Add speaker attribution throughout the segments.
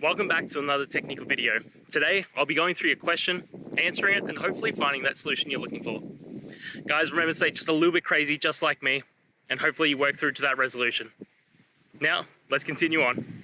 Speaker 1: Welcome back to another technical video. Today, I'll be going through your question, answering it, and hopefully finding that solution you're looking for. Guys, remember to stay just a little bit crazy, just like me, and hopefully you work through to that resolution. Now, let's continue on.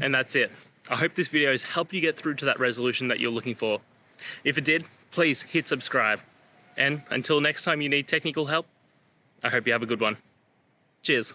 Speaker 1: And that's it. I hope this video has helped you get through to that resolution that you're looking for. If it did, please hit subscribe. And until next time you need technical help, I hope you have a good one. Cheers.